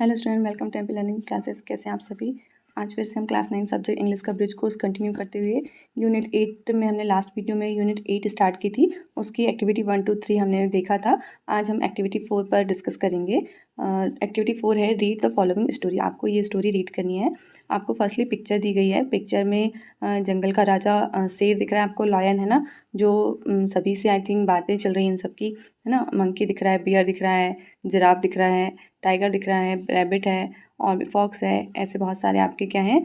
Hello student, welcome to MP learning classes. कैसे हैं आप सभी। आज फिर से हम क्लास 9 सब्जेक्ट इंग्लिश का ब्रिज कोर्स कंटिन्यू करते हुए यूनिट 8 में हमने लास्ट वीडियो में यूनिट 8 स्टार्ट की थी। उसकी एक्टिविटी 1, 2, 3 हमने देखा था। आज हम एक्टिविटी 4 पर डिस्कस करेंगे। एक्टिविटी 4 है रीड द फॉलोइंग स्टोरी। आपको ये स्टोरी रीड करनी है। आपको फर्स्टली पिक्चर दी गई है। पिक्चर में जंगल का राजा शेर दिख रहा है आपको, लॉयन है ना, जो सभी से आई थिंक बातें चल रही हैं इन सबकी, है ना। मंकी दिख रहा है, बियर दिख रहा है, जिराफ दिख रहा है, टाइगर दिख रहा है, रैबिट है और भी फॉक्स है। ऐसे बहुत सारे आपके क्या हैं,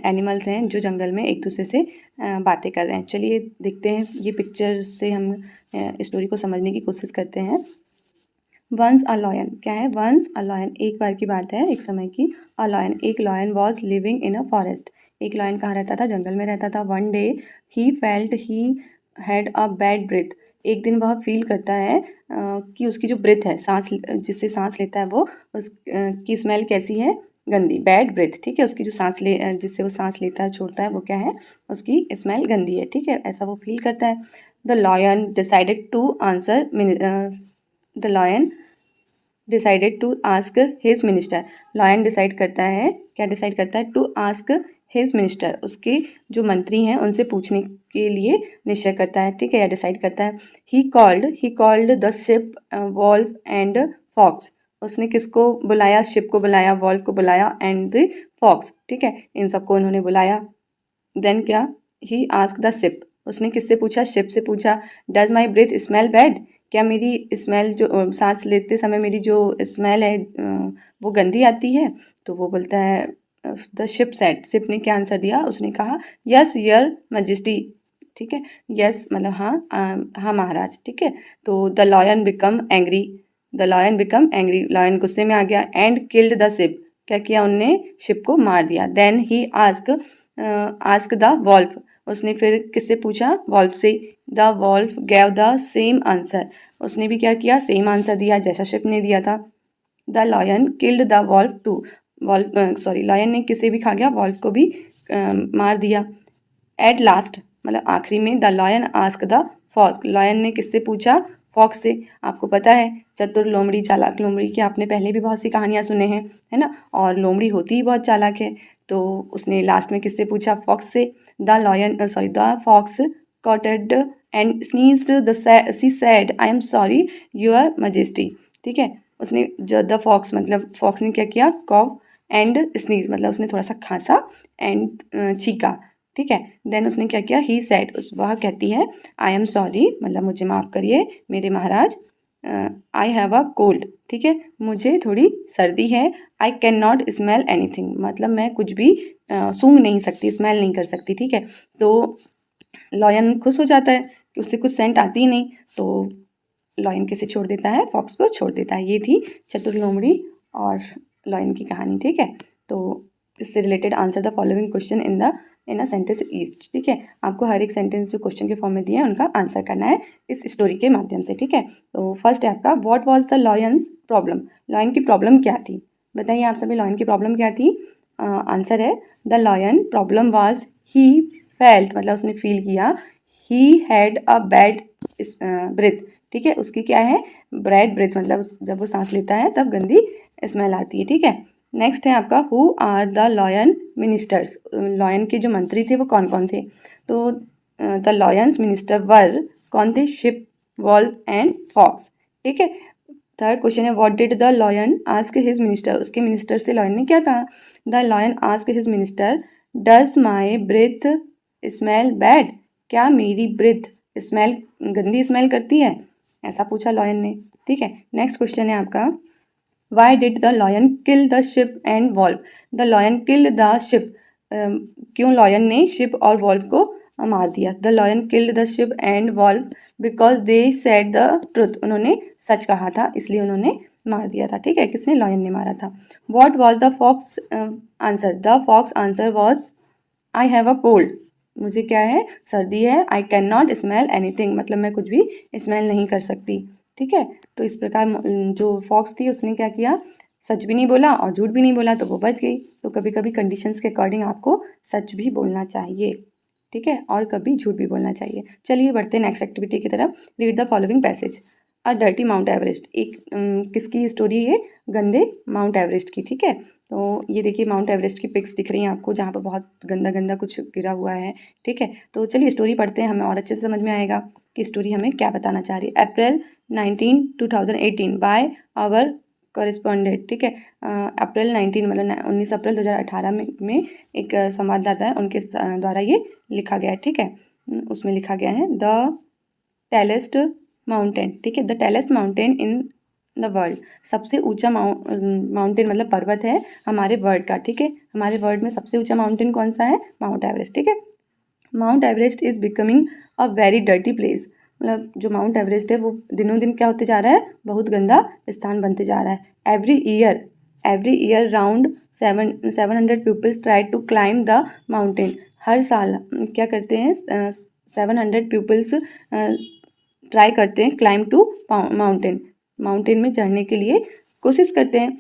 एनिमल्स हैं जो जंगल में एक दूसरे से बातें कर रहे हैं। चलिए देखते हैं, ये पिक्चर से हम स्टोरी को समझने की कोशिश करते हैं। वंस अ लॉयन, क्या है वंस अ लॉयन, एक बार की बात है, एक समय की। अ लॉयन, एक lion was living in a forest. एक लॉयन कहाँ रहता था, जंगल में रहता था। One day he felt he had a bad breath. एक दिन वह फील करता है कि उसकी जो ब्रेथ है, सांस जिससे सांस लेता है वो, उस की स्मेल कैसी है, गंदी, बैड ब्रेथ। ठीक है, उसकी जो सांस ले जिससे वो सांस लेता है छोड़ता है वो क्या है, उसकी स्मेल गंदी है। ठीक है, ऐसा वो फील करता है। The lion decided to answer the lion decided to ask his minister. Lion decide करता है, क्या डिसाइड करता है, टू आस्क हिज मिनिस्टर, उसके जो मंत्री हैं उनसे पूछने के लिए निश्चय करता है। ठीक है, या डिसाइड करता है। He called the sheep, wolf and fox. उसने किसको बुलाया, शिप को बुलाया, वॉल्फ को बुलाया एंड द फॉक्स। ठीक है, इन सबको उन्होंने बुलाया। देन क्या, ही आस्क द शिप, उसने किससे पूछा, शिप से पूछा। Does my breath smell bad, क्या मेरी स्मेल जो सांस लेते समय मेरी जो स्मेल है वो गंदी आती है। तो वो बोलता है, द शिप सेड, शिप ने क्या आंसर दिया, उसने कहा यस योर मैजेस्टी। ठीक है, यस मतलब हाँ, हाँ महाराज। ठीक है, तो the lion become angry, the lion become angry, lion गुस्से में आ गया। एंड किल्ड द शिप, क्या किया, उनने शिप को मार दिया। Then he ask the wolf, उसने फिर किससे पूछा, वॉल्फ से। The wolf gave the same answer, उसने भी क्या किया, सेम आंसर दिया जैसा शिप ने दिया था। The lion killed the wolf too, lion ने किसे भी खा गया, वॉल्फ को भी मार दिया। एट लास्ट मतलब आखिरी में, the lion ask the fox, lion ने किससे पूछा, फॉक्स से। आपको पता है चतुर लोमड़ी चालाक लोमड़ी की आपने पहले भी बहुत सी कहानियां सुने हैं, है ना, और लोमड़ी होती ही बहुत चालाक है। तो उसने लास्ट में किससे पूछा, फॉक्स से। The fox coughed and sneezed, she said I am sorry your majesty. ठीक है, उसने जो द फॉक्स मतलब फॉक्स ने क्या किया, कॉफ एंड स्नीज मतलब उसने थोड़ा सा खांसा एंड छीका। ठीक है, देन उसने क्या किया, ही सेड, वह कहती है, आई एम सॉरी मतलब मुझे माफ़ करिए मेरे महाराज, आई हैव अ कोल्ड। ठीक है, मुझे थोड़ी सर्दी है। I can not smell anything, मतलब मैं कुछ भी सूंघ नहीं सकती, स्मेल नहीं कर सकती। ठीक है, तो लॉयन खुश हो जाता है कि उससे कुछ सेंट आती ही नहीं, तो लॉयन किसे छोड़ देता है, फॉक्स को छोड़ देता है। ये थी चतुर लोमड़ी और लॉयन की कहानी। ठीक है, तो इससे related answer the following question in a sentence each. ठीक है, आपको हर एक सेंटेंस जो क्वेश्चन के फॉर्म में दिए हैं उनका आंसर करना है इस स्टोरी के माध्यम से। ठीक है, तो फर्स्ट है आपका, what was the lions problem, lion की प्रॉब्लम क्या थी, बताइए आप सभी, लॉयन की प्रॉब्लम क्या थी। आंसर है, the lion problem was he felt मतलब उसने फील किया, he had a bad breath. ठीक है, उसकी क्या है, बैड ब्रेथ मतलब जब वो सांस लेता है तब गंदी स्मेल आती है। ठीक है, नेक्स्ट है आपका, who are the lion ministers, lion के जो मंत्री थे वो कौन कौन थे। तो द लॉयंस मिनिस्टर वर, कौन थे, शिप, वॉल्फ एंड फॉक्स। ठीक है, थर्ड क्वेश्चन है, what did the lion ask his minister, उसके मिनिस्टर से लॉयन ने क्या कहा। The lion ask his minister, does my breath smell bad, क्या मेरी ब्रेथ स्मेल गंदी स्मेल करती है, ऐसा पूछा लॉयन ने। ठीक है, नेक्स्ट क्वेश्चन है आपका, why did the lion kill the sheep and wolf, the lion killed the sheep, क्यों लॉयन ने शिप और वॉल्फ को मार दिया। The lion killed the sheep and wolf because they said the truth, उन्होंने सच कहा था इसलिए उन्होंने मार दिया था। ठीक है, किसने, लॉयन ने मारा था। What was the fox answer, the fox answer was, I have a cold, मुझे क्या है, सर्दी है। I can not smell anything मतलब मैं कुछ भी स्मेल नहीं कर सकती। ठीक है, तो इस प्रकार जो फॉक्स थी उसने क्या किया, सच भी नहीं बोला और झूठ भी नहीं बोला, तो वो बच गई। तो कभी कभी कंडीशंस के अकॉर्डिंग आपको सच भी बोलना चाहिए। ठीक है, और कभी झूठ भी बोलना चाहिए। चलिए बढ़ते हैं नेक्स्ट एक्टिविटी की तरफ, read the following passage. A dirty mount Everest. एक किसकी स्टोरी है? गंदे माउंट एवरेस्ट की। ठीक है, तो ये देखिए माउंट एवरेस्ट की पिक्स दिख रही हैं आपको, जहाँ पर बहुत गंदा गंदा कुछ गिरा हुआ है। ठीक है, तो चलिए स्टोरी पढ़ते हैं, हमें और अच्छे से समझ में आएगा कि स्टोरी हमें क्या बताना चाह रही है। अप्रैल 19 2018 बाय आवर कॉरेस्पॉन्डेंट। ठीक है, अप्रैल 19 मतलब 19 अप्रैल 2018 में एक संवाददाता है, उनके द्वारा ये लिखा गया है। ठीक है, उसमें लिखा गया है द टेलेस्ट माउंटेन। ठीक है, the tallest mountain in the world, सबसे ऊंचा माउंटेन मतलब पर्वत है हमारे वर्ल्ड का। ठीक है, हमारे वर्ल्ड में सबसे ऊंचा माउंटेन कौन सा है? Mount Everest. ठीक है, mount Everest is becoming a very dirty place, मतलब जो माउंट एवरेस्ट है वो दिनों दिन क्या होते जा रहा है? बहुत गंदा स्थान बनते जा रहा है। Every year round 700 peoples try to climb the mountain. हर साल क्या करते हैं? 700 पीपल्स ट्राई करते हैं क्लाइम टू माउंटेन में चढ़ने के लिए कोशिश करते हैं।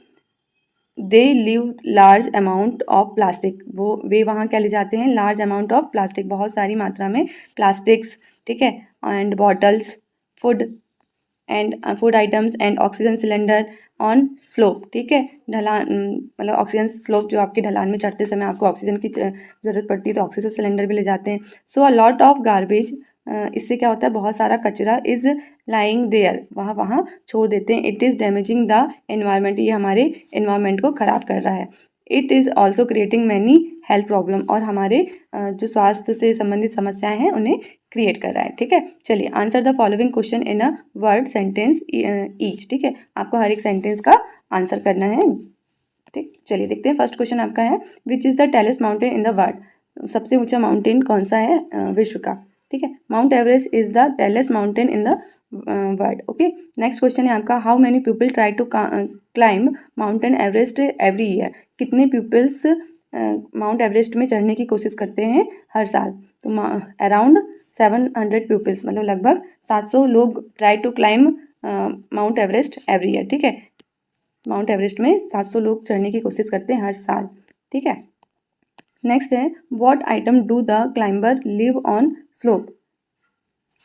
They leave large amount of plastic, वे वहाँ क्या ले जाते हैं? लार्ज अमाउंट ऑफ प्लास्टिक, बहुत सारी मात्रा में प्लास्टिक्स। ठीक है, and bottles, food items and oxygen cylinder on slope. ठीक है, ढलान मतलब ऑक्सीजन स्लोप, जो आपके ढलान में चढ़ते समय आपको ऑक्सीजन की ज़रूरत पड़ती है, तो ऑक्सीजन सिलेंडर भी ले जाते हैं। सो अ लॉट ऑफ गार्बेज, इससे क्या होता है? बहुत सारा कचरा इज़ लाइंग देयर, वहाँ छोड़ देते हैं। It is damaging the environment, ये हमारे एनवायरनमेंट को ख़राब कर रहा है। It is also creating many health problem, और हमारे जो स्वास्थ्य से संबंधित समस्याएं हैं उन्हें क्रिएट कर रहा है। ठीक है, चलिए answer the following question in a word sentence each. ठीक है, आपको हर एक सेंटेंस का आंसर करना है। ठीक, चलिए देखते हैं। फर्स्ट क्वेश्चन आपका है which is the tallest mountain in the world, सबसे ऊंचा माउंटेन कौन सा है विश्व का? ठीक है, mount Everest is the tallest mountain in the world. Okay, next question है आपका how many people try to climb mountain Everest every year, कितने पीपल्स माउंट एवरेस्ट में चढ़ने की कोशिश करते हैं हर साल? तो अराउंड 700 पीपल्स, मतलब लगभग 700 लोग try to climb Mount Everest every year. ठीक है, माउंट एवरेस्ट में 700 लोग चढ़ने की कोशिश करते हैं हर साल। ठीक है, नेक्स्ट है what item do the climber live on slope,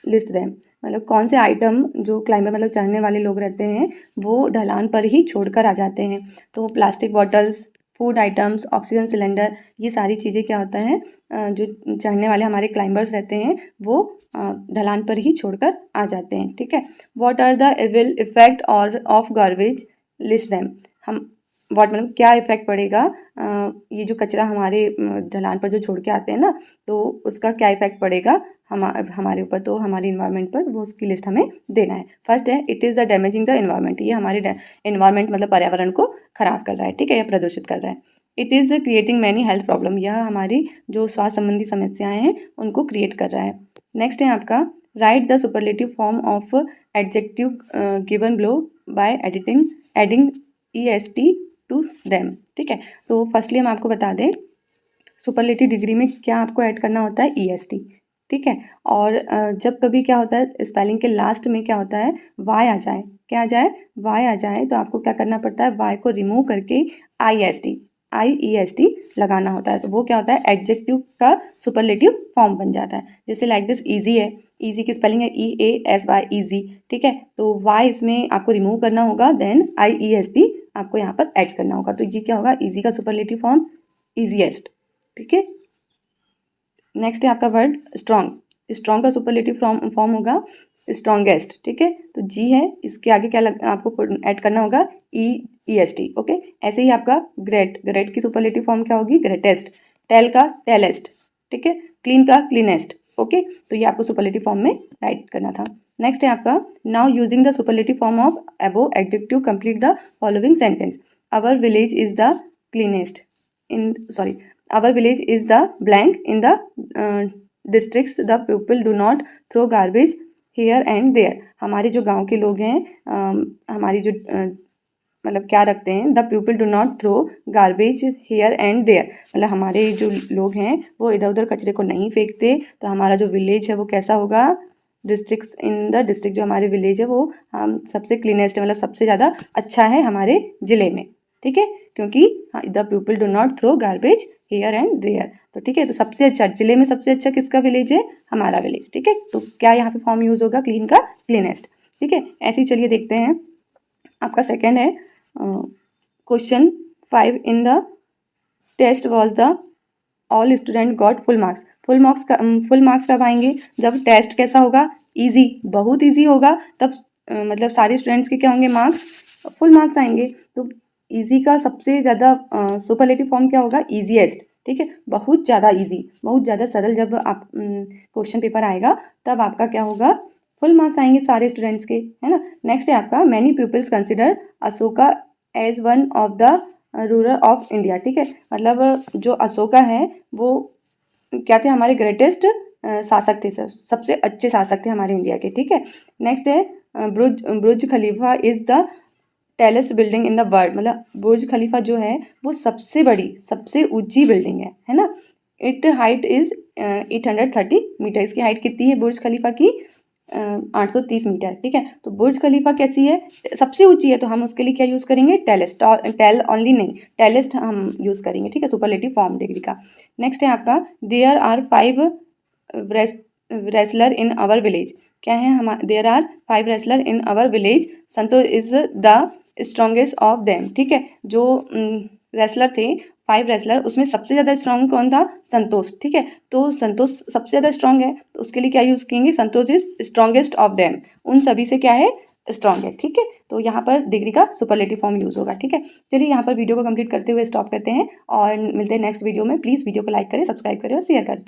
list them, मतलब कौन से आइटम जो क्लाइंबर मतलब चढ़ने वाले लोग रहते हैं वो ढलान पर ही छोड़कर आ जाते हैं? तो plastic bottles, food items, oxygen cylinder, ये सारी चीज़ें क्या होता है जो चढ़ने वाले हमारे क्लाइंबर्स रहते हैं वो ढलान पर ही छोड़कर आ जाते हैं। ठीक है, what are the evil effect और ऑफ गार्बेज, लिस्ट देम, हम व्हाट मतलब क्या इफेक्ट पड़ेगा ये जो कचरा हमारे ढलान पर जो छोड़ के आते हैं ना, तो उसका क्या इफेक्ट पड़ेगा हमारे ऊपर, तो हमारे इन्वायरमेंट पर, वो उसकी लिस्ट हमें देना है। फर्स्ट है it is the damaging the environment, ये हमारे इन्वायरमेंट मतलब पर्यावरण को खराब कर रहा है। ठीक है, या प्रदूषित कर रहा है। It is creating many health problem, यह हमारी जो स्वास्थ्य संबंधी समस्याएं हैं उनको क्रिएट कर रहा है। नेक्स्ट है आपका write the superlative form of adjective given below by adding EST to them. ठीक है, तो फर्स्टली हम आपको बता दें सुपरलेटिव डिग्री में क्या आपको ऐड करना होता है? EST। ठीक है, और जब कभी क्या होता है स्पेलिंग के लास्ट में क्या होता है वाई आ जाए, क्या आ जाए? वाई आ जाए, तो आपको क्या करना पड़ता है? वाई को रिमूव करके IEST लगाना होता है, तो वो क्या होता है एडजेक्टिव का सुपरलेटिव फॉर्म बन जाता है। जैसे लाइक दिस ईजी है, ईजी की स्पेलिंग है EASY ईजी। ठीक है, तो वाई इसमें आपको रिमूव करना होगा, देन IEST आपको यहाँ पर ऐड करना होगा, तो ये क्या होगा ईजी का सुपरलेटिव फॉर्म ईजीएस्ट। ठीक है, नेक्स्ट है आपका वर्ड स्ट्रॉन्ग का सुपरलेटिव फॉर्म होगा स्ट्रॉन्गेस्ट। ठीक है, तो जी है, इसके आगे क्या आपको ऐड करना होगा EST। ओके, ऐसे ही आपका ग्रेट की सुपरलेटिव फॉर्म क्या होगी? ग्रेटेस्ट। टेल का टेलेस्ट। ठीक है, क्लीन का क्लीनेस्ट। ओके, तो ये आपको सुपरलेटिव फॉर्म में राइट करना था। नेक्स्ट है आपका now using the superlative form of above adjective complete the following sentence. Our village is the cleanest our village is the blank in the districts the people do not throw garbage here and there। हमारे जो गांव के लोग हैं हमारी जो मतलब क्या रखते हैं the people do not throw garbage here and there, मतलब हमारे जो लोग हैं वो इधर उधर कचरे को नहीं फेंकते, तो हमारा जो विलेज है वो कैसा होगा? डिस्ट्रिक्ट जो हमारे विलेज है वो सबसे क्लीनेस्ट है, मतलब सबसे ज़्यादा अच्छा है हमारे ज़िले में। ठीक है, क्योंकि the people do not throw garbage here and there, तो ठीक है, तो सबसे अच्छा जिले में सबसे अच्छा किसका विलेज है? हमारा विलेज। ठीक है, तो क्या यहाँ पे फॉर्म यूज होगा? क्लीन का क्लीनेस्ट। ठीक है। ऐसे ही चलिए देखते हैं, आपका सेकंड है question 5 in the test was the all student got full marks. Full marks कब आएंगे? जब टेस्ट कैसा होगा? इजी, बहुत इजी होगा, तब मतलब सारे स्टूडेंट्स के क्या होंगे? मार्क्स, फुल मार्क्स आएंगे। तो इजी का सबसे ज़्यादा सुपरलेटिव फॉर्म क्या होगा? ईजीएस्ट, ठीक है, बहुत ज़्यादा इजी, बहुत ज़्यादा सरल। जब आप क्वेश्चन पेपर आएगा तब आपका क्या होगा? फुल मार्क्स आएंगे सारे स्टूडेंट्स के, है ना। नेक्स्ट है आपका many peoples consider Ashoka as one of the ruler of India, ठीक है। मतलब जो अशोका है वो क्या थे? हमारे ग्रेटेस्ट शासक थे सर, सबसे अच्छे शासक थे हमारे इंडिया के, ठीक है। नेक्स्ट है Burj Khalifa is the tallest building in the world. मतलब बुर्ज खलीफा जो है वो सबसे बड़ी, सबसे ऊंची बिल्डिंग है ना। It height is 830 metre. इसकी हाइट कितनी है बुर्ज खलीफा की? 830 मीटर, ठीक है। तो बुर्ज खलीफा कैसी है? सबसे ऊंची है, तो हम उसके लिए क्या यूज़ करेंगे? टेलेस्ट। टेल ओनली नहीं, टेलेस्ट हम यूज़ करेंगे, ठीक है, सुपरलेटिव फॉर्म डिग्री का। नेक्स्ट है आपका there are 5 wrestler in our village. क्या है? हम there are 5 wrestler in our village, Santosh is the strongest of them, ठीक है। जो रेसलर थे 5 रेसलर, उसमें सबसे ज़्यादा स्ट्रॉन्ग कौन था? संतोष, ठीक है। तो संतोष सबसे ज़्यादा स्ट्रॉन्ग है, तो उसके लिए क्या यूज़ करेंगे? संतोष इज स्ट्रॉन्गेस्ट ऑफ देम, उन सभी से क्या है? स्ट्रॉन्ग है, ठीक है। तो यहाँ पर डिग्री का सुपरलेटिव फॉर्म यूज़ होगा, ठीक है। चलिए यहाँ पर वीडियो को कंप्लीट करते हुए स्टॉप करते हैं और मिलते हैं नेक्स्ट वीडियो में। प्लीज़ वीडियो को लाइक करें, सब्सक्राइब करें और शेयर करें।